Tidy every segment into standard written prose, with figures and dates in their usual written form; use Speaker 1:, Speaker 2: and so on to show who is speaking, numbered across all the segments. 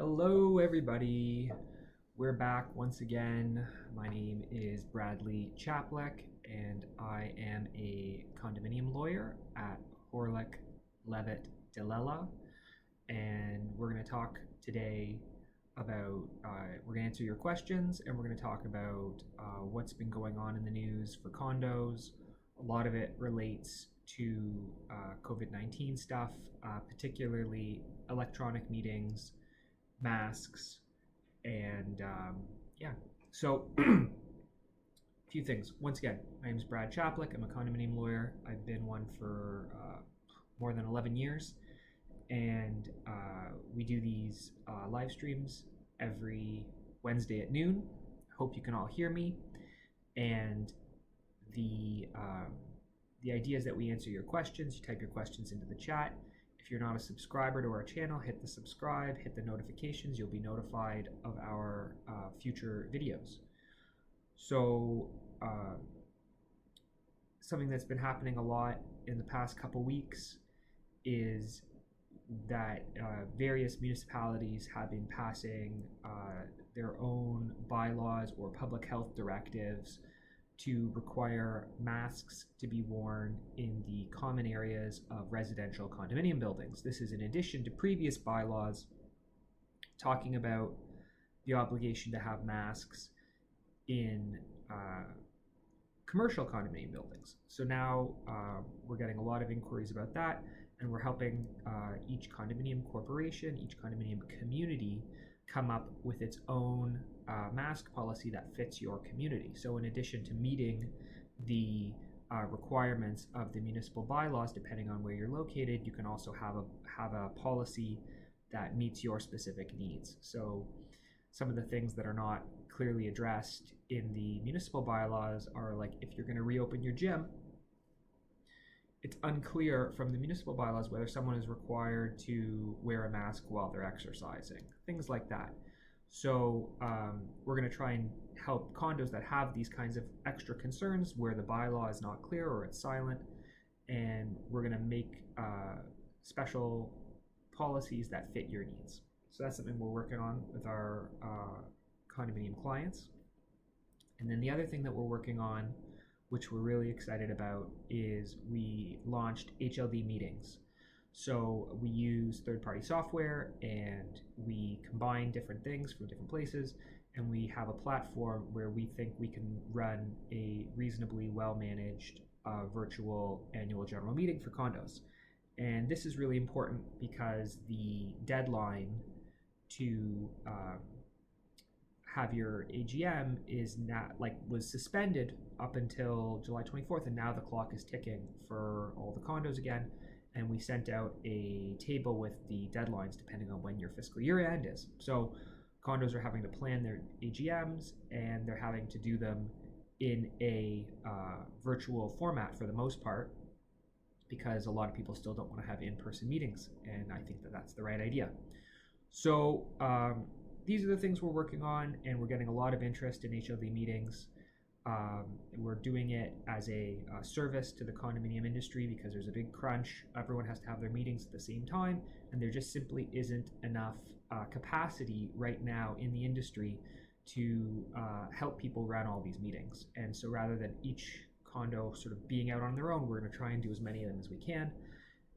Speaker 1: Hello, everybody. We're back once again. My name is Bradley Chaplick, and I am a condominium lawyer at Horlick, Levitt, Lella. And we're going to talk today about, we're going to answer your questions, and we're going to talk about what's been going on in the news for condos. A lot of it relates to COVID-19 stuff, particularly electronic meetings, masks, and so a few things. Once again, my name is Brad Chaplick. I'm a condominium lawyer. I've been one for more than 11 years, and we do these live streams every Wednesday at noon. Hope you can all hear me. And the idea is that we answer your questions. You type your questions into the chat. If you're not a subscriber to our channel, hit the subscribe, hit the notifications. You'll be notified of our future videos. So something that's been happening a lot in the past couple weeks is that various municipalities have been passing their own bylaws or public health directives to require masks to be worn in the common areas of residential condominium buildings. This is in addition to previous bylaws talking about the obligation to have masks in commercial condominium buildings. So now we're getting a lot of inquiries about that, and we're helping each condominium corporation, each condominium community come up with its own mask policy that fits your community. So in addition to meeting the requirements of the municipal bylaws, depending on where you're located, you can also have a policy that meets your specific needs. So some of the things that are not clearly addressed in the municipal bylaws are, like, if you're going to reopen your gym, it's unclear from the municipal bylaws whether someone is required to wear a mask while they're exercising, things like that. So we're going to try and help condos that have these kinds of extra concerns where the bylaw is not clear or it's silent, and we're going to make special policies that fit your needs. So that's something we're working on with our condominium clients. And then the other thing that we're working on, which we're really excited about, is we launched Hld Meetings. So we use third-party software, and we combine different things from different places, and we have a platform where we think we can run a reasonably well-managed virtual annual general meeting for condos. And this is really important because the deadline to have your AGM is not, was suspended up until July 24th, and now the clock is ticking for all the condos again. And we sent out a table with the deadlines depending on when your fiscal year end is. So condos are having to plan their AGMs, and they're having to do them in a virtual format for the most part, because a lot of people still don't want to have in-person meetings, and I think that that's the right idea. So these are the things we're working on, and we're getting a lot of interest in Hld Meetings. We're doing it as a service to the condominium industry because there's a big crunch. Everyone has to have their meetings at the same time, and there just simply isn't enough capacity right now in the industry to help people run all these meetings. And so rather than each condo sort of being out on their own, we're going to try and do as many of them as we can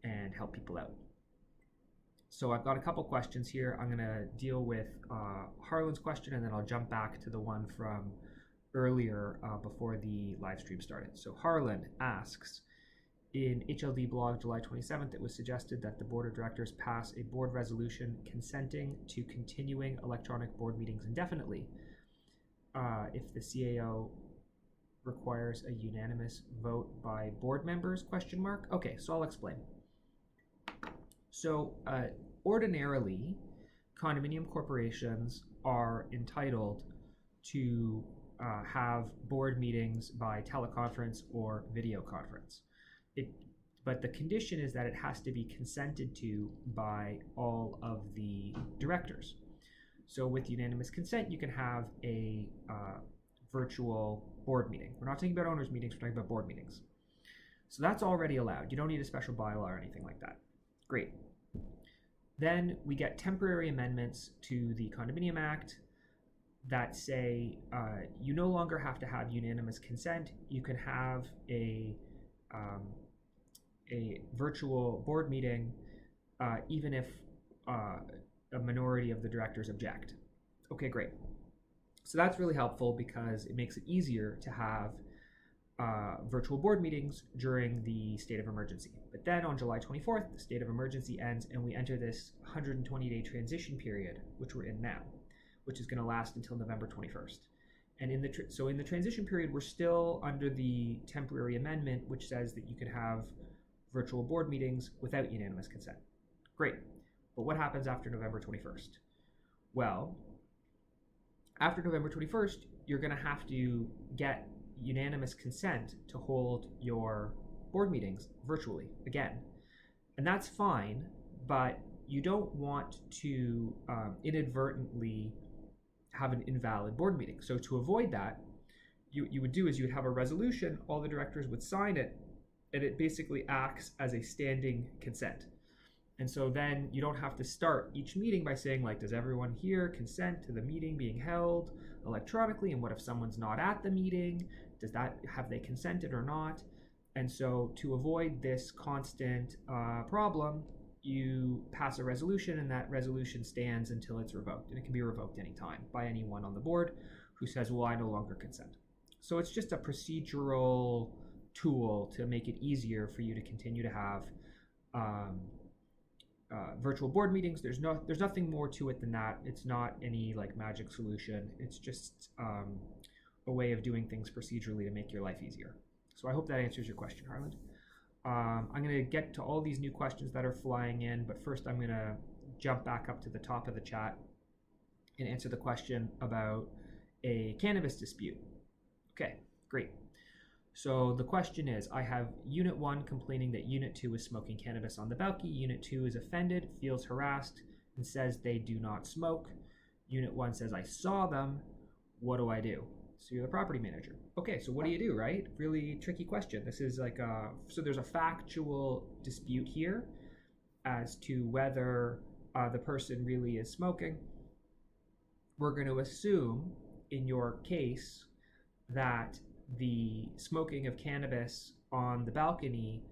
Speaker 1: and help people out. So I've got a couple questions here. I'm going to deal with Harlan's question, and then I'll jump back to the one from earlier before the live stream started. So Harlan asks, in Hld blog July 27th, it was suggested that the board of directors pass a board resolution consenting to continuing electronic board meetings indefinitely if the CAO requires a unanimous vote by board members, ? Okay, so I'll explain. So ordinarily, condominium corporations are entitled to have board meetings by teleconference or video conference. But the condition is that it has to be consented to by all of the directors. So with unanimous consent, you can have a virtual board meeting. We're not talking about owners' meetings, we're talking about board meetings. So that's already allowed. You don't need a special bylaw or anything like that. Great. Then we get temporary amendments to the Condominium Act that say you no longer have to have unanimous consent. You can have a virtual board meeting even if a minority of the directors object. Okay, great. So that's really helpful because it makes it easier to have virtual board meetings during the state of emergency. But then on July 24th, the state of emergency ends and we enter this 120-day transition period, which we're in now, which is going to last until November 21st. And in the transition period, we're still under the temporary amendment, which says that you can have virtual board meetings without unanimous consent. Great. But what happens after November 21st? Well, after November 21st, you're going to have to get unanimous consent to hold your board meetings virtually again. And that's fine, but you don't want to inadvertently have an invalid board meeting. So to avoid that, you would do is you would have a resolution, all the directors would sign it, and it basically acts as a standing consent. And so then you don't have to start each meeting by saying, like, does everyone here consent to the meeting being held electronically? And what if someone's not at the meeting? Have they consented or not? And so to avoid this constant problem, you pass a resolution, and that resolution stands until it's revoked. And it can be revoked anytime by anyone on the board who says, well, I no longer consent. So it's just a procedural tool to make it easier for you to continue to have virtual board meetings. There's nothing more to it than that. It's not any like magic solution. It's just a way of doing things procedurally to make your life easier. So I hope that answers your question, Harland. I'm going to get to all these new questions that are flying in, but first I'm going to jump back up to the top of the chat and answer the question about a cannabis dispute. Okay, great. So the question is, I have Unit 1 complaining that Unit 2 is smoking cannabis on the balcony. Unit 2 is offended, feels harassed, and says they do not smoke. Unit 1 says, I saw them. What do I do? So you're the property manager. Okay, so what do you do, right? Really tricky question. This is like so there's a factual dispute here as to whether the person really is smoking. We're going to assume in your case that the smoking of cannabis on the balcony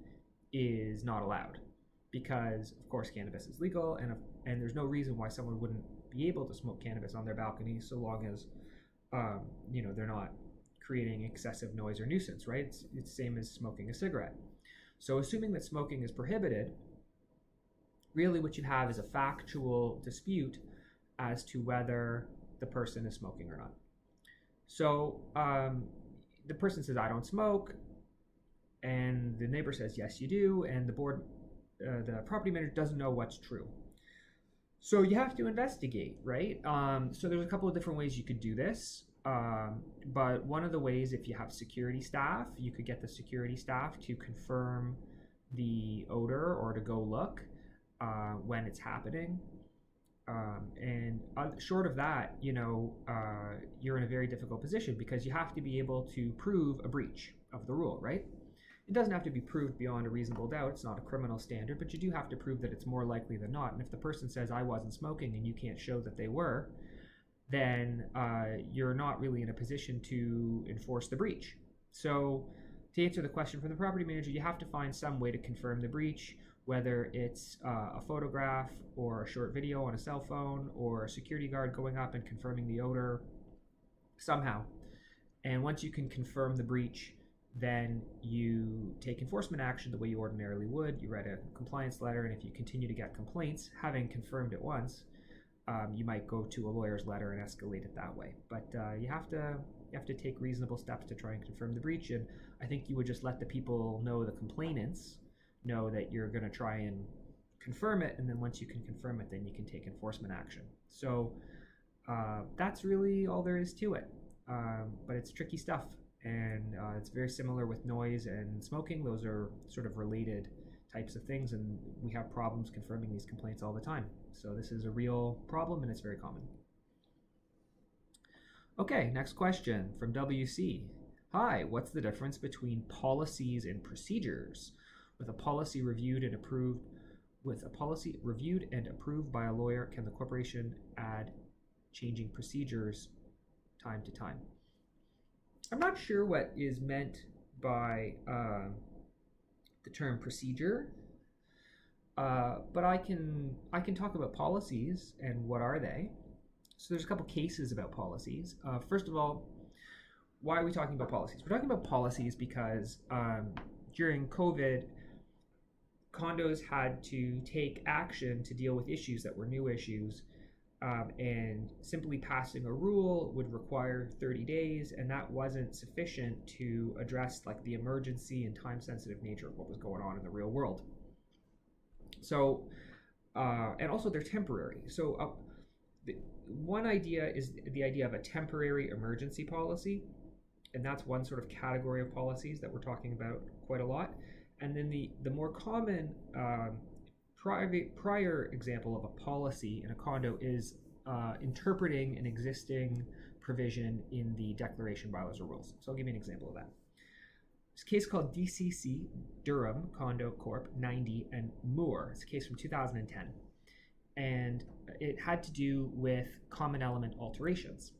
Speaker 1: is not allowed because, of course, cannabis is legal, and there's no reason why someone wouldn't be able to smoke cannabis on their balcony so long as they're not creating excessive noise or nuisance, right? It's the same as smoking a cigarette. So assuming that smoking is prohibited, really what you have is a factual dispute as to whether the person is smoking or not. So the person says, I don't smoke, and the neighbor says, yes, you do, and the property manager doesn't know what's true. So you have to investigate, right? So there's a couple of different ways you could do this. But one of the ways, if you have security staff, you could get the security staff to confirm the odor or to go look when it's happening. And short of that, you're in a very difficult position because you have to be able to prove a breach of the rule, right? It doesn't have to be proved beyond a reasonable doubt. It's not a criminal standard, but you do have to prove that it's more likely than not. And if the person says, I wasn't smoking, and you can't show that they were, then you're not really in a position to enforce the breach. So to answer the question from the property manager, you have to find some way to confirm the breach, whether it's a photograph or a short video on a cell phone or a security guard going up and confirming the odor somehow. And once you can confirm the breach, then you take enforcement action the way you ordinarily would. You write a compliance letter, and if you continue to get complaints, having confirmed it once, you might go to a lawyer's letter and escalate it that way. But you have to take reasonable steps to try and confirm the breach. And I think you would just let the people know, the complainants know that you're going to try and confirm it, and then once you can confirm it, then you can take enforcement action. So that's really all there is to it. But it's tricky stuff, and it's very similar with noise and smoking. Those are sort of related types of things, and we have problems confirming these complaints all the time. So this is a real problem, and it's very common. Okay, next question from WC. Hi, what's the difference between policies and procedures? With a policy reviewed and approved, with a policy reviewed and approved by a lawyer, can the corporation add changing procedures time to time? I'm not sure what is meant by the term procedure, but I can talk about policies and what are they. So there's a couple cases about policies. First of all, why are we talking about policies? We're talking about policies because during COVID, condos had to take action to deal with issues that were new issues, and simply passing a rule would require 30 days, and that wasn't sufficient to address like the emergency and time-sensitive nature of what was going on in the real world. So, and also they're temporary. So one idea is the idea of a temporary emergency policy, and that's one sort of category of policies that we're talking about quite a lot. And then the more common prior example of a policy in a condo is interpreting an existing provision in the declaration, bylaws, or rules. So I'll give you an example of that. It's a case called DCC, Durham Condo Corp. 90 and Moore. It's a case from 2010. And it had to do with common element alterations.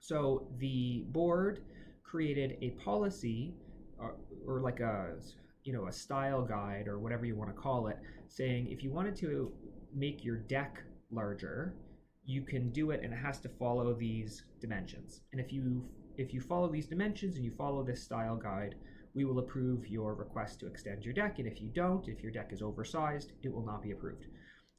Speaker 1: So the board created a policy or like a style guide or whatever you want to call it, saying if you wanted to make your deck larger, you can do it, and it has to follow these dimensions. And if you follow these dimensions and you follow this style guide, we will approve your request to extend your deck. And if you don't, if your deck is oversized, it will not be approved.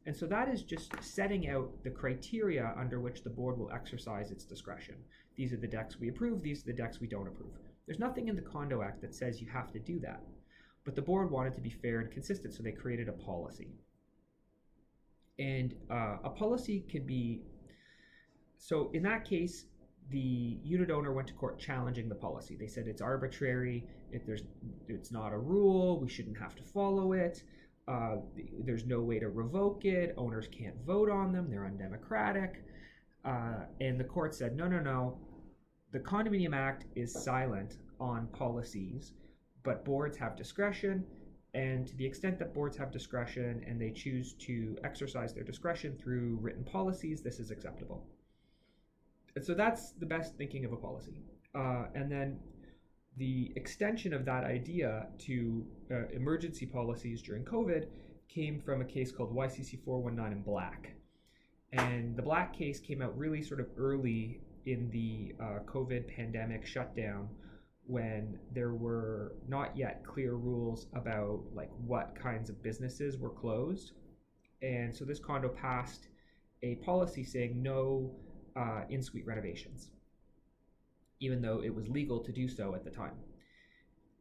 Speaker 1: And so that is just setting out the criteria under which the board will exercise its discretion. These are the decks we approve, these are the decks we don't approve. There's nothing in the Condo Act that says you have to do that. But the board wanted to be fair and consistent, so they created a policy. And a policy can be, so in that case, the unit owner went to court challenging the policy. They said it's arbitrary, it's not a rule, we shouldn't have to follow it, there's no way to revoke it, owners can't vote on them, they're undemocratic. And the court said, no, the Condominium Act is silent on policies, but boards have discretion, and to the extent that boards have discretion and they choose to exercise their discretion through written policies, this is acceptable. And so that's the best thinking of a policy. And then the extension of that idea to emergency policies during COVID came from a case called YCC 419 in Black. And the Black case came out really sort of early in the COVID pandemic shutdown, when there were not yet clear rules about like what kinds of businesses were closed. And so this condo passed a policy saying no in-suite renovations, even though it was legal to do so at the time.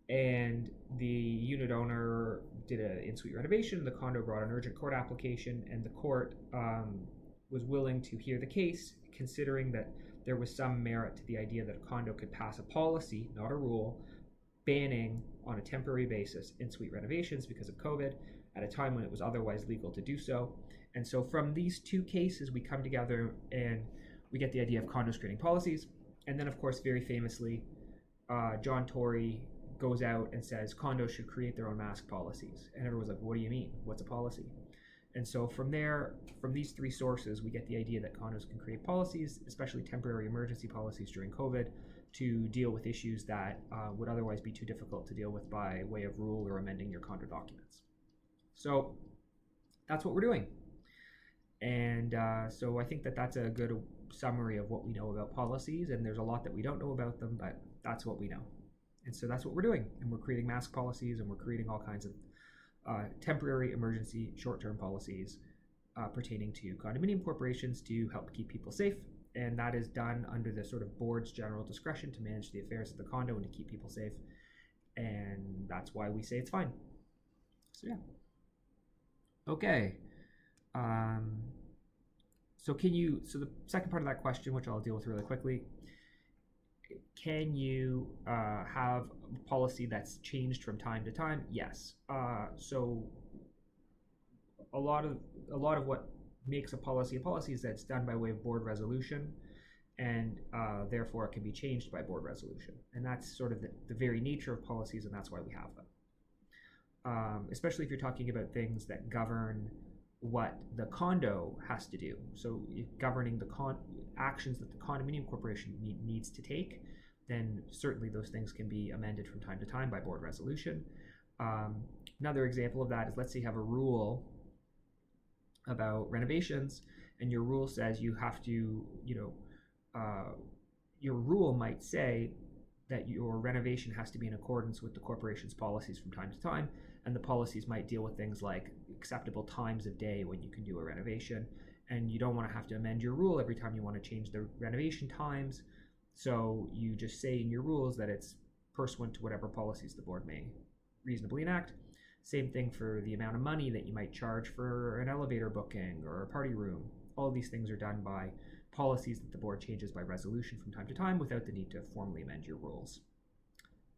Speaker 1: And the unit owner did an in-suite renovation, the condo brought an urgent court application, and the court was willing to hear the case, considering that there was some merit to the idea that a condo could pass a policy, not a rule, banning on a temporary basis in-suite renovations because of COVID at a time when it was otherwise legal to do so. And so from these two cases, we come together and we get the idea of condos creating policies. And then, of course, very famously, John Tory goes out and says condos should create their own mask policies. And everyone's like, what do you mean? What's a policy? And so from there, from these three sources, we get the idea that condos can create policies, especially temporary emergency policies during COVID, to deal with issues that would otherwise be too difficult to deal with by way of rule or amending your condo documents. So that's what we're doing. And so I think that that's a good summary of what we know about policies, and there's a lot that we don't know about them, but that's what we know. And so that's what we're doing. And we're creating mask policies, and we're creating all kinds of temporary, emergency, short-term policies pertaining to condominium corporations to help keep people safe. And that is done under the sort of board's general discretion to manage the affairs of the condo and to keep people safe. And that's why we say it's fine. So yeah. Okay. So the second part of that question, which I'll deal with really quickly, can you have a policy that's changed from time to time? Yes. So a lot of what makes a policy is that it's done by way of board resolution, and therefore it can be changed by board resolution. And that's sort of the very nature of policies, and that's why we have them. especially if you're talking about things that govern what the condo has to do. So if governing the actions that the condominium corporation needs to take, then certainly those things can be amended from time to time by board resolution. Another example of that is, let's say you have a rule about renovations, and your rule says you have to, your rule might say that your renovation has to be in accordance with the corporation's policies from time to time, and the policies might deal with things like acceptable times of day when you can do a renovation, and you don't want to have to amend your rule every time you want to change the renovation times. So you just say in your rules that it's pursuant to whatever policies the board may reasonably enact. Same thing for the amount of money that you might charge for an elevator booking or a party room. All of these things are done by policies that the board changes by resolution from time to time without the need to formally amend your rules.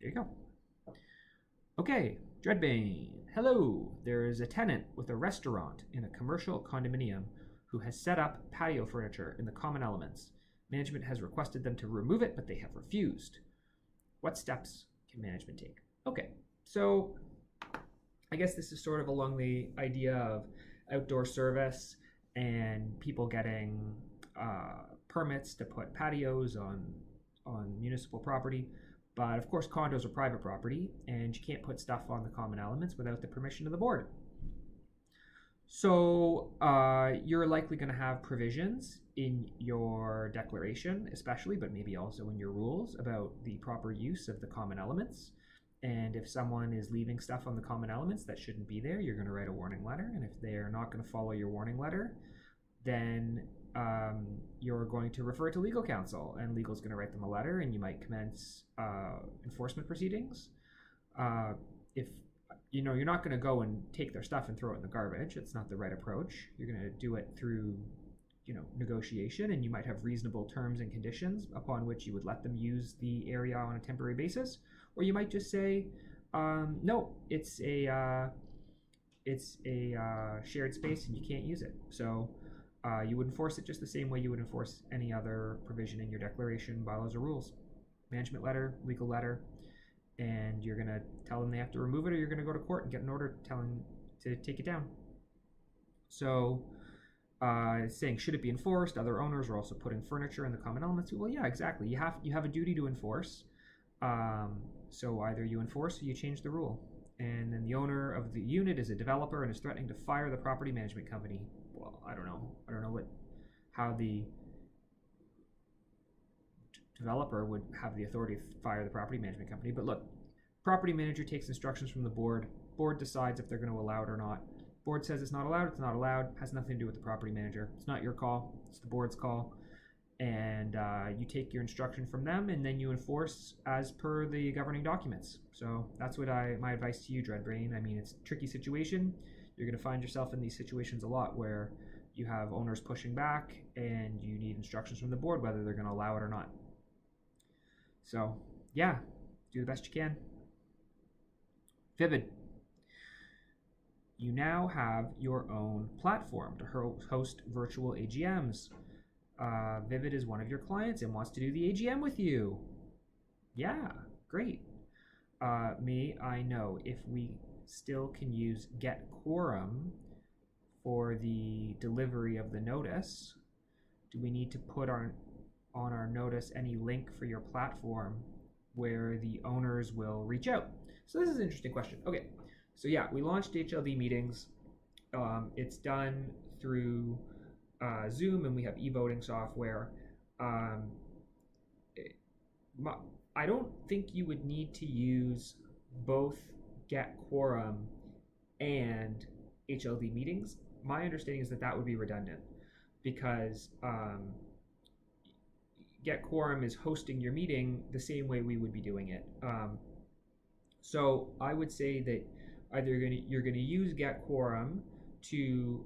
Speaker 1: There you go. Okay, Dreadbane. Hello. There is a tenant with a restaurant in a commercial condominium who has set up patio furniture in the common elements. Management has requested them to remove it, but they have refused. What steps can management take? Okay, so I guess this is sort of along the idea of outdoor service and people getting permits to put patios on municipal property. But of course, condos are private property, and you can't put stuff on the common elements without the permission of the board. So you're likely going to have provisions in your declaration, especially, but maybe also in your rules about the proper use of the common elements. And if someone is leaving stuff on the common elements that shouldn't be there, you're going to write a warning letter. And if they're not going to follow your warning letter, then you're going to refer it to legal counsel, and legal's going to write them a letter, and you might commence enforcement proceedings. If you're not going to go and take their stuff and throw it in the garbage. It's not the right approach. You're going to do it through negotiation, and you might have reasonable terms and conditions upon which you would let them use the area on a temporary basis. Or you might just say, no, it's a shared space and you can't use it. So you would enforce it just the same way you would enforce any other provision in your declaration, bylaws, or rules. Management letter, legal letter, and you're going to tell them they have to remove it, or you're going to go to court and get an order telling to take it down. So saying, should it be enforced? Other owners are also putting furniture in the common elements. Well, yeah, exactly. You have a duty to enforce. So either you enforce or you change the rule. And then the owner of the unit is a developer and is threatening to fire the property management company. Well, I don't know how the developer would have the authority to fire the property management company. But look, property manager takes instructions from the board. Board decides if they're going to allow it or not. Board says it's not allowed, it's not allowed. Has nothing to do with the property manager. It's not your call, it's the board's call. And you take your instruction from them, and then you enforce as per the governing documents. So that's what my advice to you, Dreadbrain. I mean, it's a tricky situation. You're going to find yourself in these situations a lot where you have owners pushing back, and you need instructions from the board whether they're going to allow it or not. So yeah, do the best you can. Vivid. You now have your own platform to host virtual AGMs. Vivid is one of your clients and wants to do the AGM with you. Yeah, great. May I know if we still can use Get Quorum for the delivery of the notice? Do we need to put on our notice any link for your platform where the owners will reach out? So this is an interesting question. Okay, so yeah, we launched Hld Meetings. It's done through Zoom, and we have e-voting software. I don't think you would need to use both Get Quorum and Hld Meetings. My understanding is that would be redundant, because Get Quorum is hosting your meeting the same way we would be doing it. So I would say that either you're going to use Get Quorum to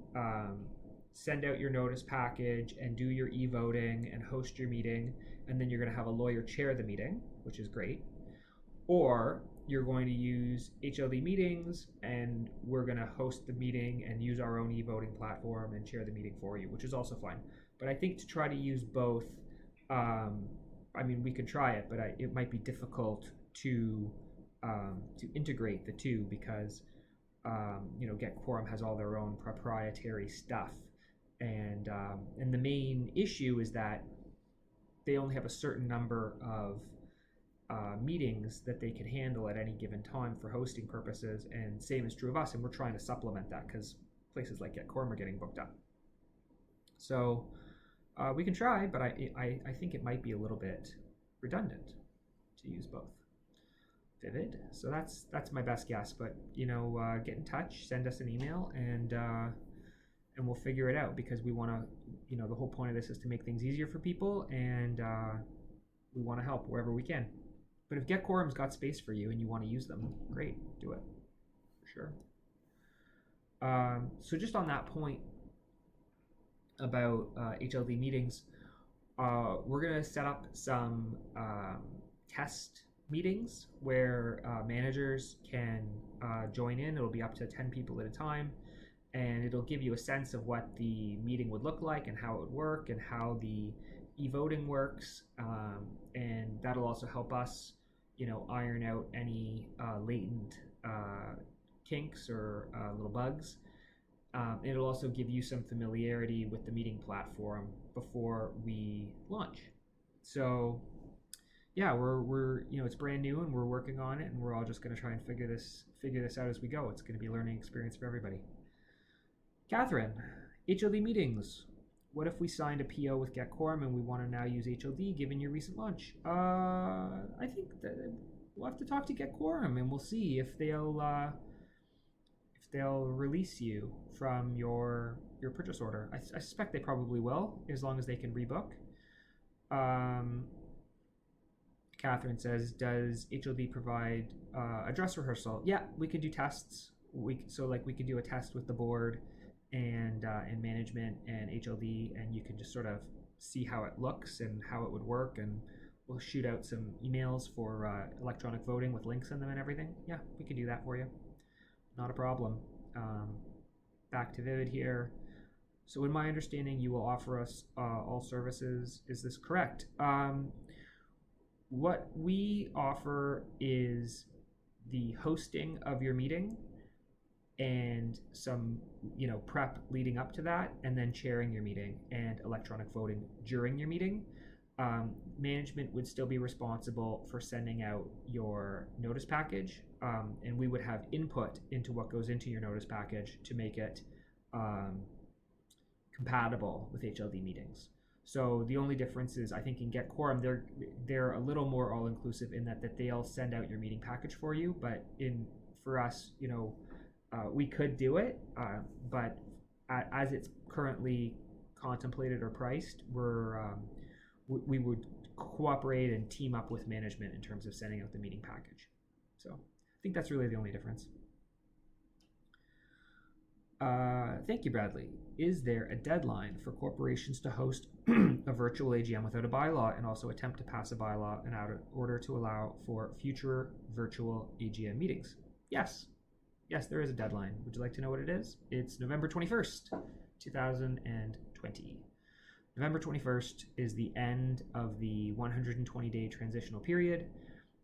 Speaker 1: send out your notice package and do your e-voting and host your meeting, and then you're going to have a lawyer chair the meeting, which is great. Or you're going to use Hld Meetings, and we're going to host the meeting and use our own e-voting platform and chair the meeting for you, which is also fine. But I think to try to use both, I mean, we could try it, but it might be difficult to integrate the two, because Get Quorum has all their own proprietary stuff, and the main issue is that they only have a certain number of meetings that they can handle at any given time for hosting purposes, and same is true of us, and we're trying to supplement that because places like Get Quorum are getting booked up. So we can try, but I think it might be a little bit redundant to use both. Vivid. So that's my best guess, but get in touch, send us an email, and we'll figure it out, because we want to, the whole point of this is to make things easier for people, and we want to help wherever we can. But if Get Quorum's got space for you and you want to use them, great, do it, for sure. So just on that point about Hld Meetings, we're going to set up some test meetings where managers can join in. It'll be up to 10 people at a time, and it'll give you a sense of what the meeting would look like and how it would work and how the e-voting works, and that'll also help us iron out any latent kinks or little bugs. It'll also give you some familiarity with the meeting platform before we launch. So yeah, we're it's brand new, and we're working on it, and we're all just going to try and figure this out as we go. It's going to be a learning experience for everybody. Catherine, Hld Meetings. What if we signed a PO with Get Quorum and we want to now use Hld given your recent launch? I think that we'll have to talk to Get Quorum, and we'll see if they'll release you from your purchase order. I suspect they probably will, as long as they can rebook. Catherine says, does Hld provide a dress rehearsal? Yeah, we can do tests. We can do a test with the board and management and Hld, and you can just sort of see how it looks and how it would work, and we'll shoot out some emails for electronic voting with links in them and everything. Yeah, we can do that for you. Not a problem. Back to Vivid here. So in my understanding, you will offer us all services. Is this correct? What we offer is the hosting of your meeting and some prep leading up to that, and then chairing your meeting and electronic voting during your meeting. Management would still be responsible for sending out your notice package, and we would have input into what goes into your notice package to make it compatible with Hld Meetings. So the only difference is, I think in Get Quorum, they're a little more all-inclusive in that they'll send out your meeting package for you. But for us, we could do it, but as it's currently contemplated or priced, we would cooperate and team up with management in terms of sending out the meeting package. So I think that's really the only difference. Thank you, Bradley. Is there a deadline for corporations to host a virtual AGM without a bylaw, and also attempt to pass a bylaw in order to allow for future virtual AGM meetings? Yes. Yes, there is a deadline. Would you like to know what it is? It's November 21st, 2020. November 21st is the end of the 120-day transitional period,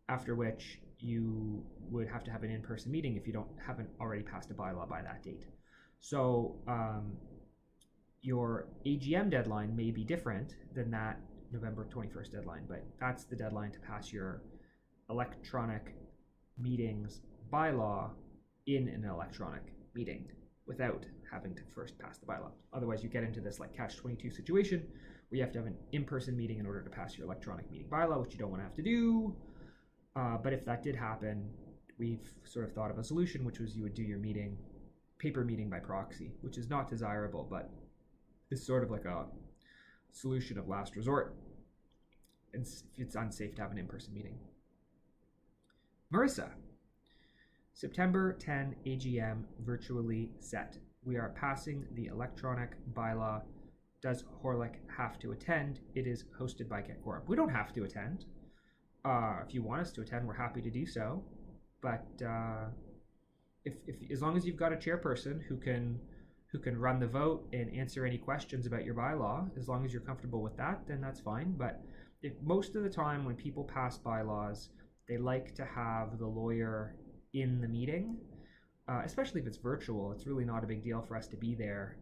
Speaker 1: after which you would have to have an in-person meeting if you haven't already passed a bylaw by that date. So your AGM deadline may be different than that November 21st deadline, but that's the deadline to pass your electronic meetings bylaw in an electronic meeting without having to first pass the bylaw. Otherwise, you get into this catch-22 situation where you have to have an in-person meeting in order to pass your electronic meeting bylaw, which you don't want to have to do. But if that did happen, we've sort of thought of a solution, which was you would do your paper meeting by proxy, which is not desirable, but is sort of like a solution of last resort. It's unsafe to have an in-person meeting. Marissa, September 10 AGM virtually set. We are passing the electronic bylaw. Does Horlick have to attend? It is hosted by Get Quorum. We don't have to attend. If you want us to attend, we're happy to do so. But if as long as you've got a chairperson who can run the vote and answer any questions about your bylaw, as long as you're comfortable with that, then that's fine. But most of the time when people pass bylaws, they like to have the lawyer in the meeting. especially if it's virtual, it's really not a big deal for us to be there.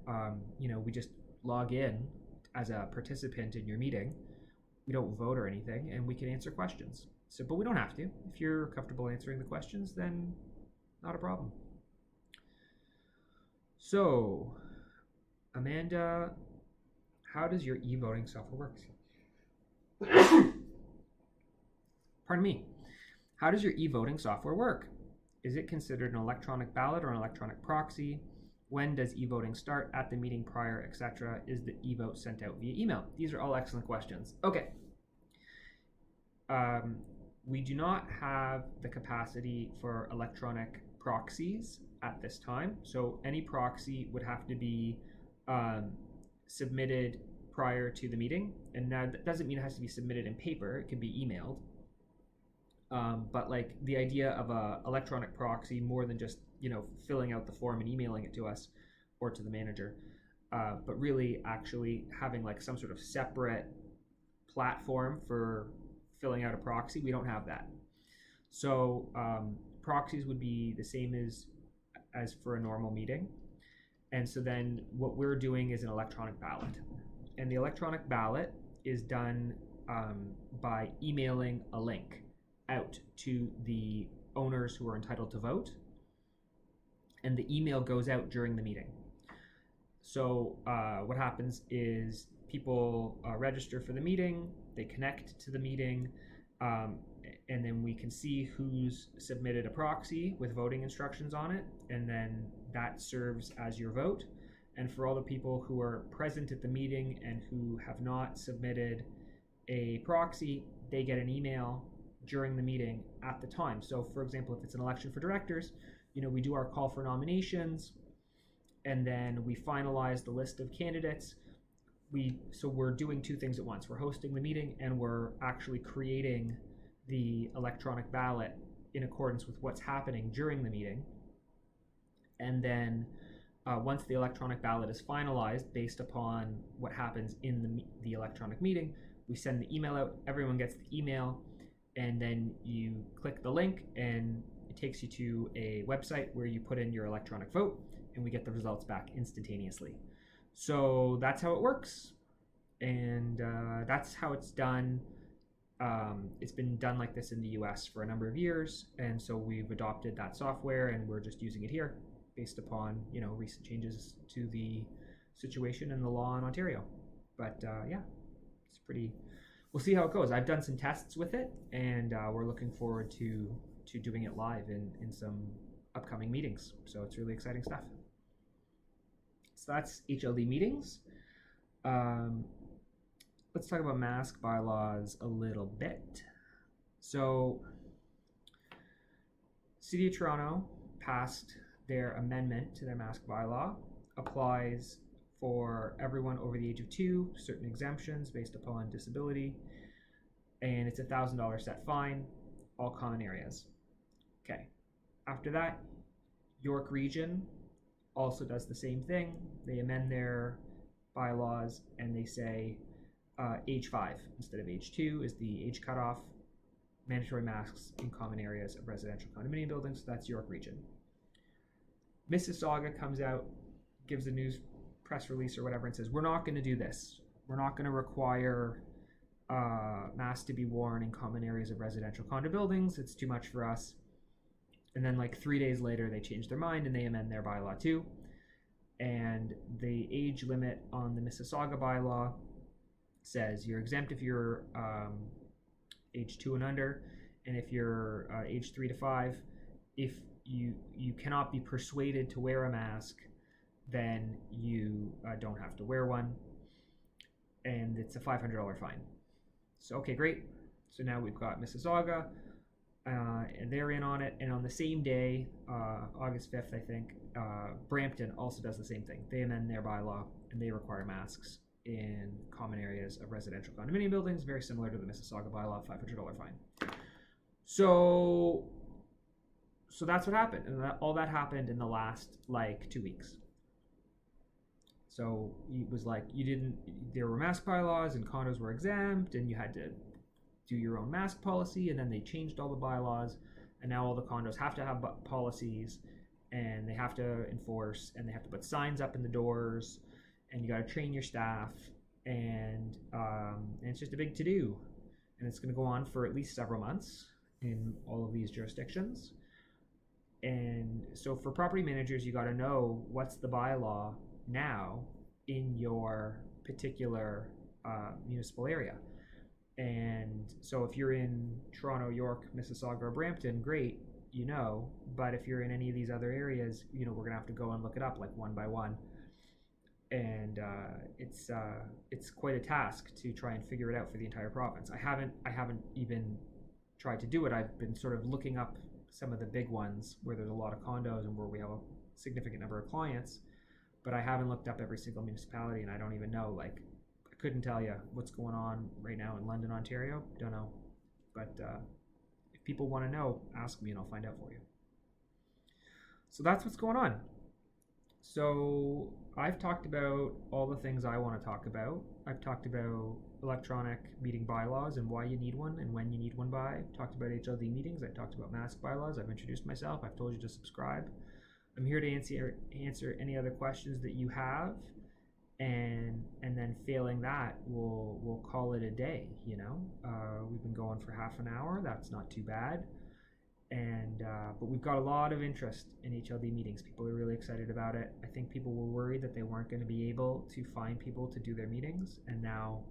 Speaker 1: We just log in as a participant in your meeting. We don't vote or anything, and we can answer questions. So, but we don't have to. If you're comfortable answering the questions, then not a problem. So, Amanda, how does your e-voting software work? Pardon me. How does your e-voting software work? Is it considered an electronic ballot or an electronic proxy? When does e-voting start? At the meeting, prior, etc.? Is the e-vote sent out via email? These are all excellent questions. Okay. We do not have the capacity for electronic proxies at this time. So any proxy would have to be submitted prior to the meeting. And now that doesn't mean it has to be submitted in paper. It could be emailed. But like the idea of a electronic proxy, more than just filling out the form and emailing it to us or to the manager, but really actually having like some sort of separate platform for filling out a proxy, we don't have that. So proxies would be the same as for a normal meeting. And so then what we're doing is an electronic ballot. And the electronic ballot is done by emailing a link out to the owners who are entitled to vote. And the email goes out during the meeting. So what happens is people register for the meeting, they connect to the meeting, and then we can see who's submitted a proxy with voting instructions on it, and then that serves as your vote. And for all the people who are present at the meeting and who have not submitted a proxy, they get an email during the meeting at the time. So for example, if it's an election for directors, we do our call for nominations, and then we finalize the list of candidates. So we're doing two things at once. We're hosting the meeting, and we're actually creating the electronic ballot in accordance with what's happening during the meeting. And then once the electronic ballot is finalized based upon what happens in the electronic meeting, we send the email out. Everyone gets the email, and then you click the link, and it takes you to a website where you put in your electronic vote, and we get the results back instantaneously. So that's how it works, and that's how it's done. It's been done like this in the US for a number of years, and so we've adopted that software, and we're just using it here based upon recent changes to the situation and the law in Ontario. But yeah, it's pretty. We'll see how it goes. I've done some tests with it, and we're looking forward to doing it live in some upcoming meetings. So it's really exciting stuff. So that's Hld Meetings. Let's talk about mask bylaws a little bit. So City of Toronto passed their amendment to their mask bylaw. Applies for everyone over the age of 2, certain exemptions based upon disability, and it's $1,000 set fine, all common areas. Okay, after that, York Region also does the same thing. They amend their bylaws, and they say age 5 instead of age 2 is the age cutoff. Mandatory masks in common areas of residential condominium buildings. So that's York Region. Mississauga comes out, gives a news press release or whatever, and says, we're not going to do this. We're not going to require masks to be worn in common areas of residential condo buildings. It's too much for us. And then like 3 days later, they change their mind and they amend their bylaw too. And the age limit on the Mississauga bylaw says you're exempt if you're age 2 and under, and if you're age 3 to 5, if you cannot be persuaded to wear a mask, then you don't have to wear one, and it's a $500 fine. So okay, great. So now we've got Mississauga, and they're in on it. And on the same day, August 5th, I think, Brampton also does the same thing. They amend their bylaw, and they require masks in common areas of residential condominium buildings, very similar to the Mississauga bylaw, $500 fine. So that's what happened, and all that happened in the last like 2 weeks. So it was like there were mask bylaws and condos were exempt, and you had to do your own mask policy, and then they changed all the bylaws, and now all the condos have to have policies, and they have to enforce, and they have to put signs up in the doors, and you got to train your staff, and it's just a big to-do, and it's going to go on for at least several months in all of these jurisdictions. And so for property managers, you got to know what's the bylaw now in your particular municipal area. And so if you're in Toronto, York, Mississauga, or Brampton, great, but if you're in any of these other areas, we're gonna have to go and look it up like one by one, and it's quite a task to try and figure it out for the entire province. I haven't even tried to do it. I've been sort of looking up some of the big ones where there's a lot of condos and where we have a significant number of clients, but I haven't looked up every single municipality, and I don't even know, like, I couldn't tell you what's going on right now in London, Ontario. Don't know, but if people want to know, ask me and I'll find out for you. So that's what's going on. So I've talked about all the things I want to talk about. I've talked about electronic meeting bylaws and why you need one and when you need one by. I've talked about Hld meetings. I've talked about mask bylaws. I've introduced myself. I've told you to subscribe. I'm here to answer any other questions that you have, and then failing that, we'll call it a day. We've been going for half an hour. That's not too bad. And but we've got a lot of interest in Hld meetings. People are really excited about it. I think people were worried that they weren't going to be able to find people to do their meetings, and now,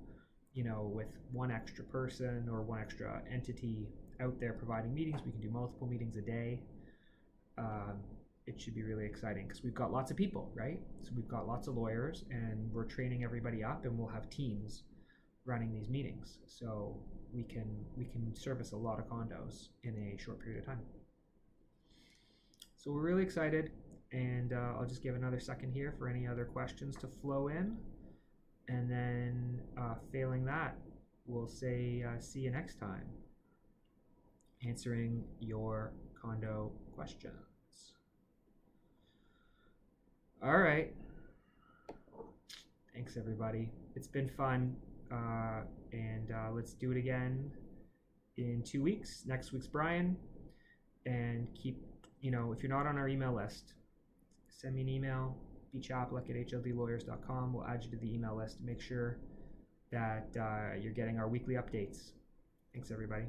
Speaker 1: with one extra person or one extra entity out there providing meetings, we can do multiple meetings a day. It should be really exciting because we've got lots of people, right? So we've got lots of lawyers, and we're training everybody up, and we'll have teams running these meetings, so we can service a lot of condos in a short period of time. So we're really excited, and I'll just give another second here for any other questions to flow in, and then failing that, we'll say see you next time, answering your condo questions. All right, thanks everybody. It's been fun. And let's do it again in 2 weeks. Next week's Brian. And keep, if you're not on our email list, send me an email, bchaplick@hldlawyers.com. We'll add you to the email list to make sure that you're getting our weekly updates. Thanks, everybody.